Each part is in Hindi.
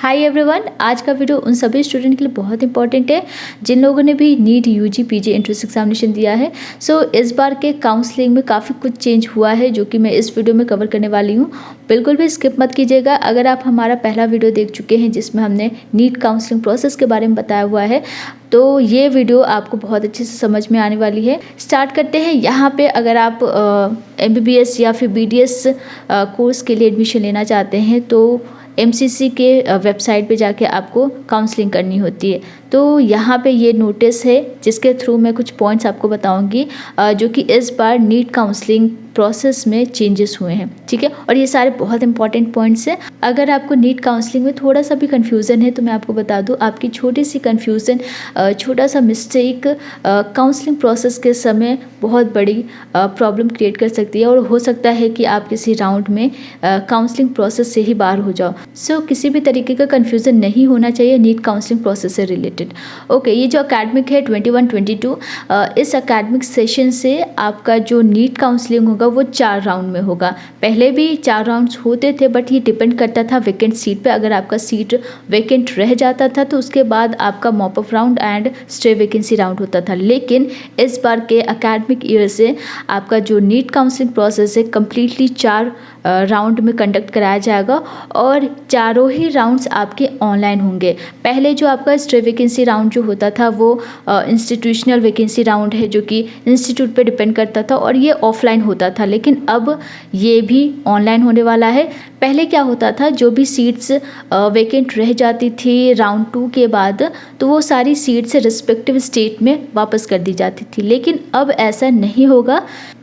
हाय एवरीवन, आज का वीडियो उन सभी स्टूडेंट के लिए बहुत इंपॉर्टेंट है जिन लोगों ने भी NEET UG PG entrance examination दिया है। इस बार के काउंसलिंग में काफ़ी कुछ चेंज हुआ है जो कि मैं इस वीडियो में कवर करने वाली हूँ। बिल्कुल भी स्किप मत कीजिएगा। अगर आप हमारा पहला वीडियो देख चुके हैं जिसमें हमने नीट काउंसलिंग प्रोसेस के बारे में बताया हुआ है, तो ये वीडियो आपको बहुत अच्छे से समझ में आने वाली है। स्टार्ट करते हैं। यहाँ पे अगर आप MBBS या फिर BDS कोर्स के लिए एडमिशन लेना चाहते हैं तो MCC के वेबसाइट पे जाके आपको काउंसलिंग करनी होती है। तो यहाँ पे ये नोटिस है जिसके थ्रू मैं कुछ पॉइंट्स आपको बताऊंगी जो कि इस बार नीट काउंसलिंग प्रोसेस में चेंजेस हुए हैं, ठीक है। और ये सारे बहुत इंपॉर्टेंट पॉइंट्स हैं। अगर आपको नीट काउंसलिंग में थोड़ा सा भी कन्फ्यूज़न है तो मैं आपको बता दूं, आपकी छोटी सी कन्फ्यूज़न, छोटा सा मिस्टेक काउंसलिंग प्रोसेस के समय बहुत बड़ी प्रॉब्लम क्रिएट कर सकती है और हो सकता है कि आप किसी राउंड में काउंसलिंग प्रोसेस से ही बाहर हो जाओ। किसी भी तरीके का कन्फ्यूज़न नहीं होना चाहिए नीट काउंसलिंग प्रोसेस से रिलेटेड। ओके, ये जो अकेडमिक है 21-22, इस अकेडमिक सेशन से आपका जो नीट काउंसलिंग होगा वो 4 राउंड में होगा। पहले भी 4 राउंड्स होते थे बट ये डिपेंड करता था वैकेंट सीट पे। अगर आपका सीट वैकेंट रह जाता था तो उसके बाद आपका mop up round and stay vacancy round होता था। लेकिन इस बार के अकेडमिक ईयर से आपका जो नीट काउंसलिंग प्रोसेस है कम्प्लीटली 4 राउंड में कंडक्ट कराया जाएगा और चारों ही राउंड्स आपके ऑनलाइन होंगे। पहले जो आपका स्टे वैकेंसी राउंड जो होता था वो इंस्टीट्यूशनल वैकेंसी राउंड है जो कि इंस्टीट्यूट पे डिपेंड करता था और ये ऑफलाइन होता था, लेकिन अब ये भी ऑनलाइन होने वाला है। पहले क्या होता था, जो भी सीट्स वैकेंट रह जाती थी राउंड 2 के बाद तो वो सारी सीट्स रिस्पेक्टिव स्टेट में वापस कर दी जाती थी, लेकिन अब ऐसा नहीं होगा।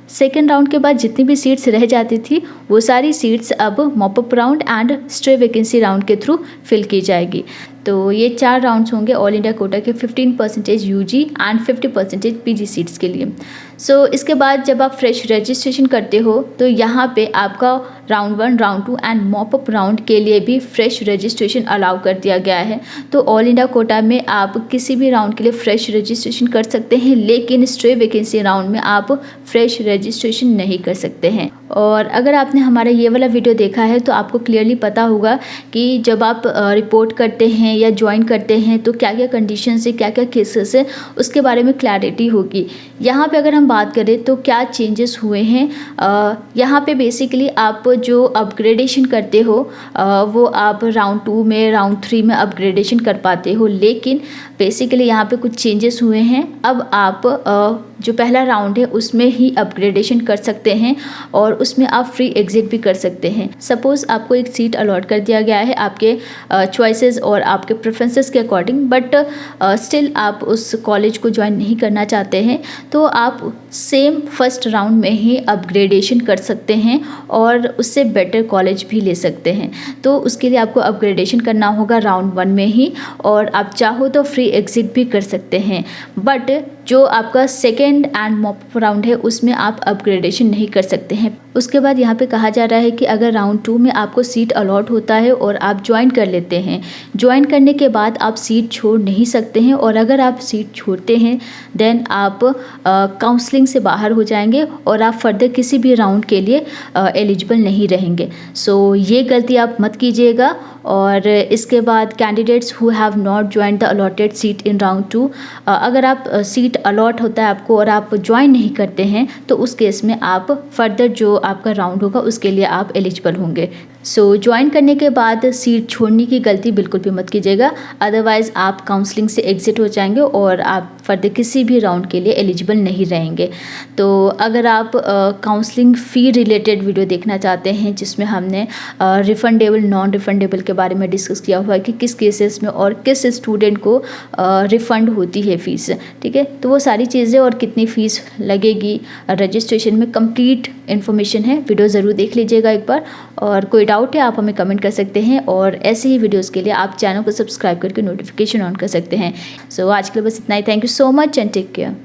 सेकेंड राउंड के बाद जितनी भी सीट्स रह जाती थी वो सारी सीट्स अब mop up round and stay vacancy round के थ्रू फिल की जाएगी। तो ये 4 राउंड्स होंगे ऑल इंडिया कोटा के 15% यूजी एंड 50% पीजी सीट्स के लिए। इसके बाद जब आप फ्रेश रजिस्ट्रेशन करते हो तो यहाँ पे आपका round 1, round 2 and mop up round के लिए भी फ्रेश रजिस्ट्रेशन अलाउ कर दिया गया है। तो ऑल इंडिया कोटा में आप किसी भी राउंड के लिए फ्रेश रजिस्ट्रेशन कर सकते हैं, लेकिन स्टे वैकेंसी राउंड में आप फ्रेश रजिस्ट्रेशन नहीं कर सकते हैं। और अगर आपने हमारा ये वाला वीडियो देखा है तो आपको क्लियरली पता होगा कि जब आप रिपोर्ट करते हैं या ज्वाइन करते हैं तो क्या क्या कंडीशंस है, क्या क्या केसेस है, उसके बारे में क्लैरिटी होगी। यहाँ पे अगर हम बात करें तो क्या चेंजेस हुए हैं, यहाँ पे बेसिकली आप जो अपग्रेडेशन करते हो वो आप राउंड 2 में, राउंड 3 में अपग्रेडेशन कर पाते हो, लेकिन बेसिकली यहाँ पे कुछ चेंजेस हुए हैं। अब आप जो पहला राउंड है उसमें ही अपग्रेडेशन कर सकते हैं और उसमें आप फ्री एग्जिट भी कर सकते हैं। सपोज़ आपको एक सीट अलॉट कर दिया गया है आपके चॉइसेस और आपके प्रेफरेंसेस के अकॉर्डिंग, बट स्टिल आप उस कॉलेज को ज्वाइन नहीं करना चाहते हैं तो आप सेम फर्स्ट राउंड में ही अपग्रेडेशन कर सकते हैं और उससे बेटर कॉलेज भी ले सकते हैं। तो उसके लिए आपको अपग्रेडेशन करना होगा राउंड 1 में ही, और आप चाहो तो फ्री एग्जिट भी कर सकते हैं। बट जो आपका सेकेंड एंड मॉप राउंड है उसमें आप अपग्रेडेशन नहीं कर सकते हैं। उसके बाद यहाँ पे कहा जा रहा है कि अगर राउंड 2 में आपको सीट अलॉट होता है और आप ज्वाइन कर लेते हैं, ज्वाइन करने के बाद आप सीट छोड़ नहीं सकते हैं, और अगर आप सीट छोड़ते हैं देन आप काउंसलिंग से बाहर हो जाएंगे और आप फर्दर किसी भी राउंड के लिए एलिजिबल नहीं रहेंगे। ये गलती आप मत कीजिएगा। और इसके बाद candidates who have not join the allotted seat in round 2, अगर आप सीट अलॉट होता है आपको और आप ज्वाइन नहीं करते हैं तो उस केस में आप फर्दर जो आपका राउंड होगा उसके लिए आप एलिजिबल होंगे। ज्वाइन करने के बाद सीट छोड़ने की गलती बिल्कुल भी मत कीजिएगा, अदरवाइज़ आप काउंसलिंग से एग्जिट हो जाएंगे और आप फर्दर किसी भी राउंड के लिए एलिजिबल नहीं रहेंगे। तो अगर आप काउंसलिंग फ़ी रिलेटेड वीडियो देखना चाहते हैं जिसमें हमने रिफंडेबल नॉन रिफंडेबल के बारे में डिस्कस किया हुआ है कि किस केसेस में और किस स्टूडेंट को रिफ़ंड होती है फ़ीस, ठीक है, तो वो सारी चीज़ें और कितनी फ़ीस लगेगी रजिस्ट्रेशन में कंप्लीट इन्फॉर्मेशन है, वीडियो ज़रूर देख लीजिएगा एक बार। और कोई डाउट है आप हमें कमेंट कर सकते हैं और ऐसे ही वीडियोस के लिए आप चैनल को सब्सक्राइब करके नोटिफिकेशन ऑन कर सकते हैं। आज के लिए बस इतना ही। Thank you so much and take care.